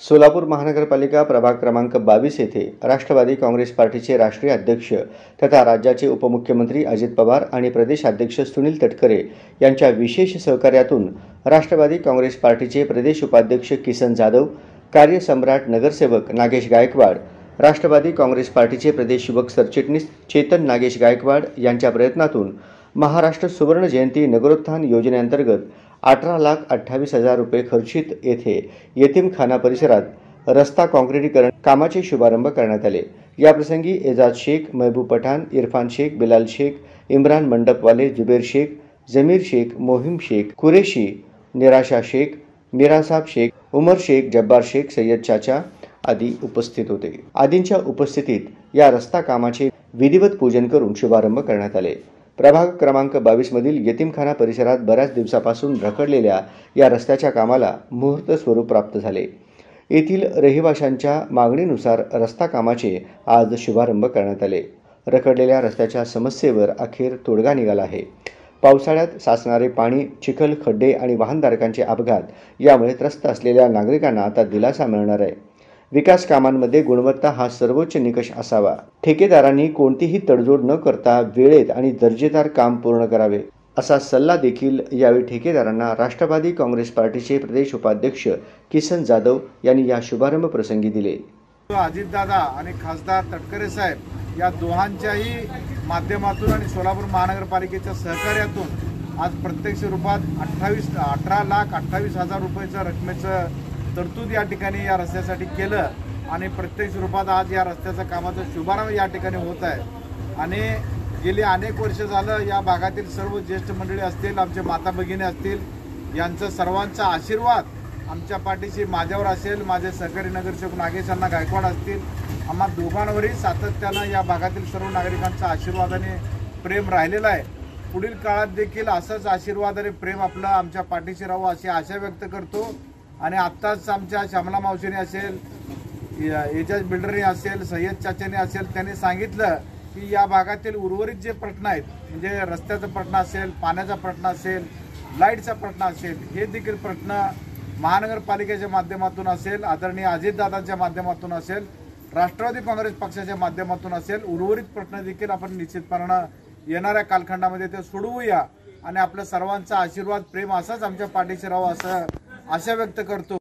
सोलापूर महानगरपालिका प्रभाग क्रमांक 22 येथे राष्ट्रवादी काँग्रेस पार्टीचे राष्ट्रीय अध्यक्ष तथा राज्याचे उपमुख्यमंत्री अजित पवार आणि प्रदेशाध्यक्ष सुनील तटकरे यांच्या विशेष सहकार्यातून राष्ट्रवादी काँग्रेस पार्टीचे प्रदेश उपाध्यक्ष किसन जाधव, कार्यसम्राट नगरसेवक नागेश गायकवाड, राष्ट्रवादी काँग्रेस पार्टीचे प्रदेश युवक सरचिटणीस चेतन नागेश गायकवाड यांच्या प्रयत्नातून महाराष्ट्र सुवर्ण जयंती नगरोत्थान योजनेअंतर्गत 18,28,000 रुपये खर्चित येथे यतीमखाना परिसरात रस्ता काँक्रिटीकरण कामाचे शुभारंभ करण्यात आले। याप्रसंगी एजाज शेख, महबूब पठाण, इरफान शेख, बिलाल शेख, इम्रान मंडपवाले, जुबेर शेख, जमीर शेख, मोहिम शेख, कुरेशी, निराशा शेख, मीरासाब शेख, उमर शेख, जब्बार शेख, सय्यद चाचा आदी उपस्थित होते। आदींच्या उपस्थितीत या रस्ता कामाचे विधिवत पूजन करून शुभारंभ करण्यात आले। प्रभाग क्रमांक 22 मधील यतीमखाना परिसरात बऱ्याच दिवसापासून रखडलेल्या या रस्त्याच्या कामाला मुहूर्त स्वरूप प्राप्त झाले। येथील रहिवाशांच्या मागणीनुसार रस्ता कामाचे आज शुभारंभ करण्यात आले। रखडलेल्या रस्त्याच्या समस्येवर अखेर तोडगा निघाला आहे। पावसाळ्यात साचणारे पाणी, चिखल, खड्डे आणि वाहनधारकांचे अपघात यामुळे त्रस्त असलेल्या नागरिकांना आता दिलासा मिळणार आहे। विकास कामांमध्ये गुणवत्ता हा सर्वोच्च निकष असावा। ठेकेदारांनी कोणतीही तडजोड न करता वेळेत आणि दर्जेदार काम पूर्ण करावे, असा सल्ला देखील यावेळी ठेकेदारांना राष्ट्रवादी काँग्रेस पार्टीचे प्रदेश उपाध्यक्ष किसन जाधव यांनी या शुभारंभ प्रसंगी दिले। अजितदादा आणि खासदार तटकरे साहेब या दोहांच्याही माध्यमातून आणि सोलापूर महानगरपालिकेच्या सहकार्यातून आज प्रत्यक्ष रूपात 18,28,000 रुपयाच्या रकमेचं तरतूद या ठिकाणी या रस्त्यासाठी केलं आणि प्रत्यक्ष रूपात आज या रस्त्याच्या कामाचा शुभारंभ या ठिकाणी होत आहे। आणि गेली अनेक वर्ष झालं या भागातील सर्व ज्येष्ठ मंडळी असतील, आमचे माता भगिनी असतील, यांचा सर्वांचा आशीर्वाद आमच्या पाठीशी माझ्यावर असेल, माझे सहकारी नगरसेवक नागेश अण्णा गायकवाड असतील, आम्हा दोघांवरही सातत्यानं या भागातील सर्व नागरिकांचा आशीर्वाद आणि प्रेम राहिलेला आहे। पुढील काळात देखील असंच आशीर्वाद आणि प्रेम आपलं आमच्या पाठीशी राहावं अशी आशा व्यक्त करतो। आणि आत्ताच आमच्या श्यामला मावशीने असेल, एजाज बिल्डरने असेल, सय्यद चाचाने असेल, त्यांनी सांगितलं की या भागातील उर्वरित जे प्रश्न आहेत, म्हणजे रस्त्याचा प्रश्न असेल, पाण्याचा प्रश्न असेल, लाईटचा प्रश्न असेल, हे देखील प्रश्न महानगरपालिकेच्या माध्यमातून असेल, आदरणीय अजितदादांच्या माध्यमातून असेल, राष्ट्रवादी काँग्रेस पक्षाच्या माध्यमातून असेल, उर्वरित प्रश्न देखील आपण निश्चितपणे येणाऱ्या कालखंडामध्ये ते सोडवूया आणि आपल्या सर्वांचा आशीर्वाद, प्रेम असाच आमच्या पाठीशी राहावं असं आशा व्यक्त करतो।